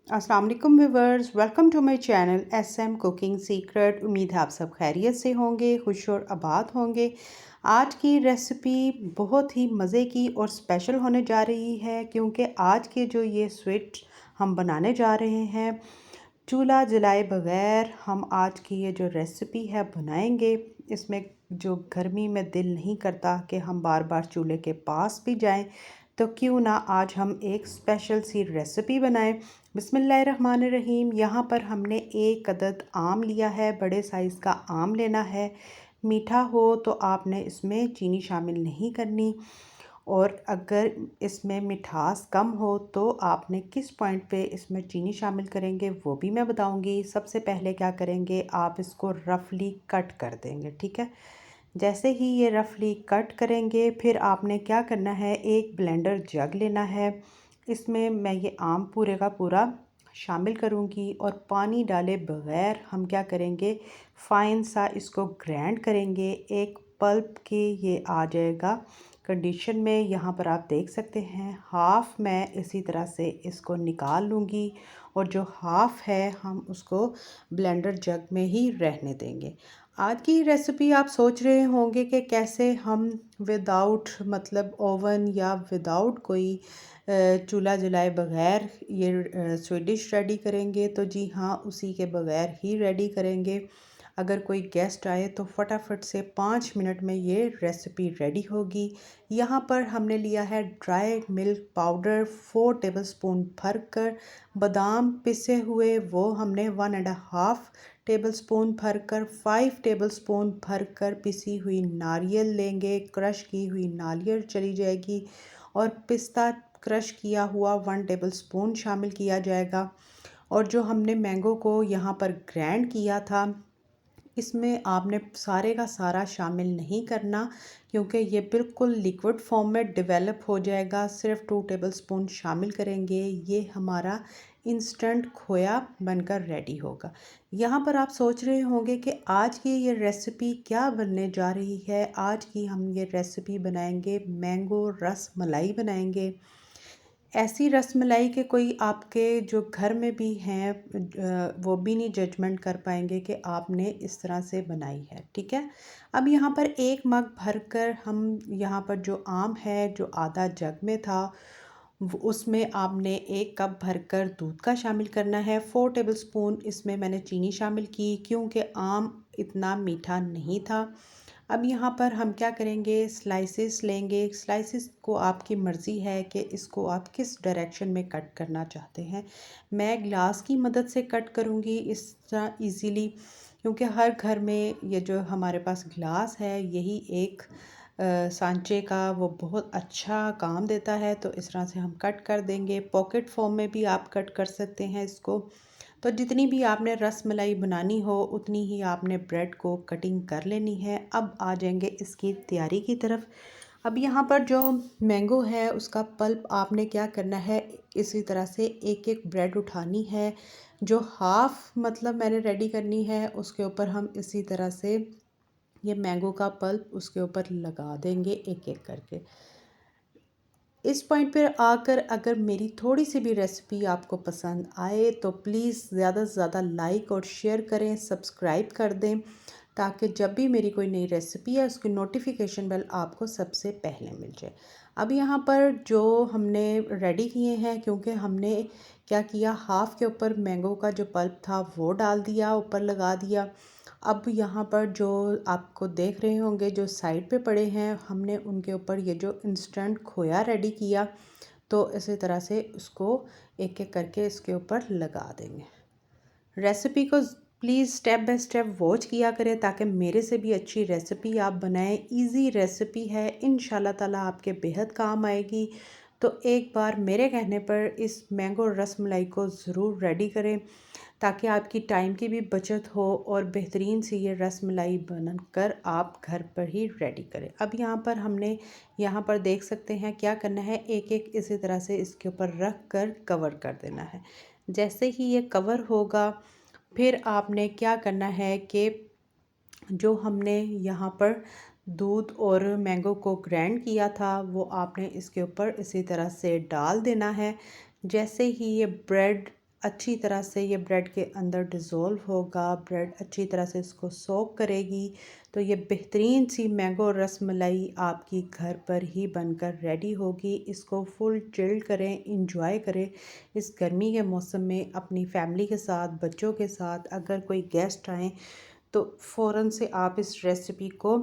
अस्सलाम वालेकुम viewers, welcome to my channel SM cooking secret. उम्मीद है आप सब खैरियत से होंगे, खुश और आबाद होंगे। आज की रेसिपी बहुत ही मज़े की और स्पेशल होने जा रही है, क्योंकि आज के जो ये स्वीट हम बनाने जा रहे हैं, चूल्हा जलाए बगैर हम आज की ये जो रेसिपी है बनाएंगे। इसमें जो गर्मी में दिल नहीं करता कि हम बार बार चूल्हे के पास भी जाएं, तो क्यों ना आज हम एक स्पेशल सी रेसिपी बनाएं। बिस्मिल्लाहिर्रहमानिर्रहीम। यहाँ पर हमने एक अदद आम लिया है, बड़े साइज़ का आम लेना है। मीठा हो तो आपने इसमें चीनी शामिल नहीं करनी, और अगर इसमें मिठास कम हो तो आपने किस पॉइंट पे इसमें चीनी शामिल करेंगे वो भी मैं बताऊंगी। सबसे पहले क्या करेंगे, आप इसको रफली कट कर देंगे, ठीक है। जैसे ही ये रफली कट करेंगे, फिर आपने क्या करना है, एक ब्लेंडर जग लेना है। इसमें मैं ये आम पूरे का पूरा शामिल करूँगी, और पानी डाले बगैर हम क्या करेंगे, फ़ाइन सा इसको ग्राइंड करेंगे। एक पल्प के ये आ जाएगा कंडीशन में। यहाँ पर आप देख सकते हैं हाफ़ मैं इसी तरह से इसको निकाल लूँगी, और जो हाफ़ है हम उसको ब्लेंडर जग में ही रहने देंगे। आज की रेसिपी आप सोच रहे होंगे कि कैसे हम विदाउट मतलब ओवन या विदाउट कोई चूल्हा जलाए बगैर ये स्वीट डिश रेडी करेंगे। तो जी हाँ, उसी के बगैर ही रेडी करेंगे। अगर कोई गेस्ट आए तो फटाफट से 5 मिनट में ये रेसिपी रेडी होगी। यहाँ पर हमने लिया है ड्राई मिल्क पाउडर 4 टेबलस्पून भर कर। बादाम पिसे हुए वो हमने 1.5 टेबलस्पून भरकर, 5 टेबलस्पून भरकर पिसी हुई नारियल लेंगे, क्रश की हुई नारियल चली जाएगी। और पिस्ता क्रश किया हुआ 1 टेबलस्पून शामिल किया जाएगा। और जो हमने मैंगो को यहाँ पर ग्राइंड किया था, इसमें आपने सारे का सारा शामिल नहीं करना, क्योंकि ये बिल्कुल लिक्विड फॉर्म में डेवलप हो जाएगा। सिर्फ 2 टेबलस्पून शामिल करेंगे, ये हमारा इंस्टेंट खोया बनकर रेडी होगा। यहाँ पर आप सोच रहे होंगे कि आज की ये रेसिपी क्या बनने जा रही है। आज की हम ये रेसिपी बनाएंगे मैंगो रस मलाई बनाएंगे। ऐसी रसमलाई के कोई आपके जो घर में भी हैं वो भी नहीं जजमेंट कर पाएंगे कि आपने इस तरह से बनाई है, ठीक है। अब यहाँ पर 1 मग भरकर हम यहाँ पर जो आम है जो आधा जग में था, उसमें आपने 1 कप भरकर दूध का शामिल करना है। 4 टेबलस्पून इसमें मैंने चीनी शामिल की, क्योंकि आम इतना मीठा नहीं था। अब यहाँ पर हम क्या करेंगे, स्लाइसेस लेंगे। स्लाइसेस को आपकी मर्ज़ी है कि इसको आप किस डायरेक्शन में कट करना चाहते हैं। मैं ग्लास की मदद से कट करूँगी इस तरह इजीली, क्योंकि हर घर में ये जो हमारे पास ग्लास है यही एक सांचे का वो बहुत अच्छा काम देता है। तो इस तरह से हम कट कर देंगे। पॉकेट फॉर्म में भी आप कट कर सकते हैं इसको। तो जितनी भी आपने रस मलाई बनानी हो उतनी ही आपने ब्रेड को कटिंग कर लेनी है। अब आ जाएंगे इसकी तैयारी की तरफ। अब यहाँ पर जो मैंगो है उसका पल्प आपने क्या करना है, इसी तरह से एक एक ब्रेड उठानी है। जो हाफ मतलब मैंने रेडी करनी है उसके ऊपर हम इसी तरह से ये मैंगो का पल्प उसके ऊपर लगा देंगे एक एक करके। इस पॉइंट पर आकर अगर मेरी थोड़ी सी भी रेसिपी आपको पसंद आए तो प्लीज़ ज़्यादा से ज़्यादा लाइक और शेयर करें, सब्सक्राइब कर दें, ताकि जब भी मेरी कोई नई रेसिपी है उसकी नोटिफिकेशन बेल आपको सबसे पहले मिल जाए। अब यहाँ पर जो हमने रेडी किए हैं, क्योंकि हमने क्या किया, हाफ़ के ऊपर मैंगो का जो पल्प था वो डाल दिया, ऊपर लगा दिया। अब यहाँ पर जो आपको देख रहे होंगे जो साइड पे पड़े हैं, हमने उनके ऊपर ये जो इंस्टेंट खोया रेडी किया, तो इसी तरह से उसको एक एक करके इसके ऊपर लगा देंगे। रेसिपी को please step by step watch किया करें, ताकि मेरे से भी अच्छी रेसिपी आप बनाएं। इजी रेसिपी है, इंशाल्लाह ताला आपके बेहद काम आएगी। तो एक बार मेरे कहने पर इस मैंगो रसमलाई को ज़रूर रेडी करें, ताकि आपकी टाइम की भी बचत हो और बेहतरीन सी ये रसमलाई बनकर आप घर पर ही रेडी करें। अब यहाँ पर हमने यहाँ पर देख सकते हैं क्या करना है, एक एक इसी तरह से इसके ऊपर रख कर कवर कर देना है। जैसे ही ये कवर होगा, फिर आपने क्या करना है कि जो हमने यहाँ पर दूध और मैंगो को ग्राइंड किया था वो आपने इसके ऊपर इसी तरह से डाल देना है। जैसे ही ये ब्रेड अच्छी तरह से ये ब्रेड के अंदर डिज़ोल्व होगा, ब्रेड अच्छी तरह से इसको सोक करेगी, तो ये बेहतरीन सी मैंगो रसमलाई आपकी घर पर ही बनकर रेडी होगी। इसको फुल चिल करें, इंजॉय करें इस गर्मी के मौसम में अपनी फैमिली के साथ, बच्चों के साथ। अगर कोई गेस्ट आएँ तो फ़ौरन से आप इस रेसिपी को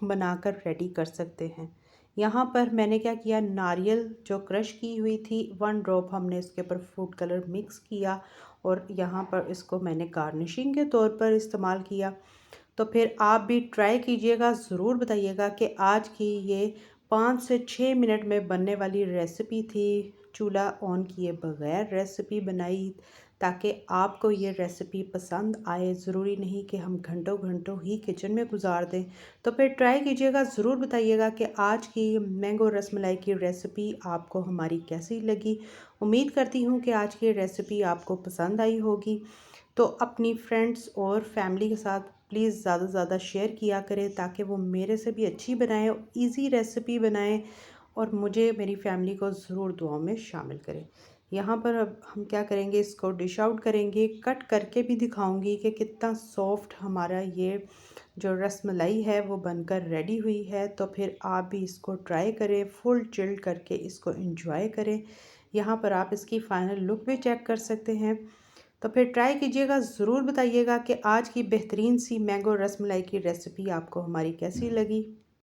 बनाकर रेडी कर सकते हैं। यहाँ पर मैंने क्या किया, नारियल जो क्रश की हुई थी 1 ड्रॉप हमने इसके ऊपर फूड कलर मिक्स किया और यहाँ पर इसको मैंने गार्निशिंग के तौर पर इस्तेमाल किया। तो फिर आप भी ट्राई कीजिएगा, ज़रूर बताइएगा कि आज की ये 5 से 6 मिनट में बनने वाली रेसिपी थी। चूल्हा ऑन किए बगैर रेसिपी बनाई ताकि आपको ये रेसिपी पसंद आए। ज़रूरी नहीं कि हम घंटों घंटों ही किचन में गुजार दें। तो फिर ट्राई कीजिएगा, ज़रूर बताइएगा कि आज की मैंगो रसमलाई की रेसिपी आपको हमारी कैसी लगी। उम्मीद करती हूँ कि आज की रेसिपी आपको पसंद आई होगी। तो अपनी फ्रेंड्स और फैमिली के साथ प्लीज़ ज़्यादा से ज़्यादा शेयर किया करें ताकि वो मेरे से भी अच्छी बनाएं और ईज़ी रेसिपी बनाएं और मुझे, मेरी फैमिली को ज़रूर दुआओं में शामिल करें। यहाँ पर अब हम क्या करेंगे, इसको डिश आउट करेंगे, कट करके भी दिखाऊंगी कि कितना सॉफ्ट हमारा ये जो रसमलाई है वो बनकर रेडी हुई है। तो फिर आप भी इसको ट्राई करें, फुल चिल्ड करके इसको एंजॉय करें। यहाँ पर आप इसकी फ़ाइनल लुक भी चेक कर सकते हैं। तो फिर ट्राई कीजिएगा, ज़रूर बताइएगा कि आज की बेहतरीन सी मैंगो रसमलाई की रेसिपी आपको हमारी कैसी लगी।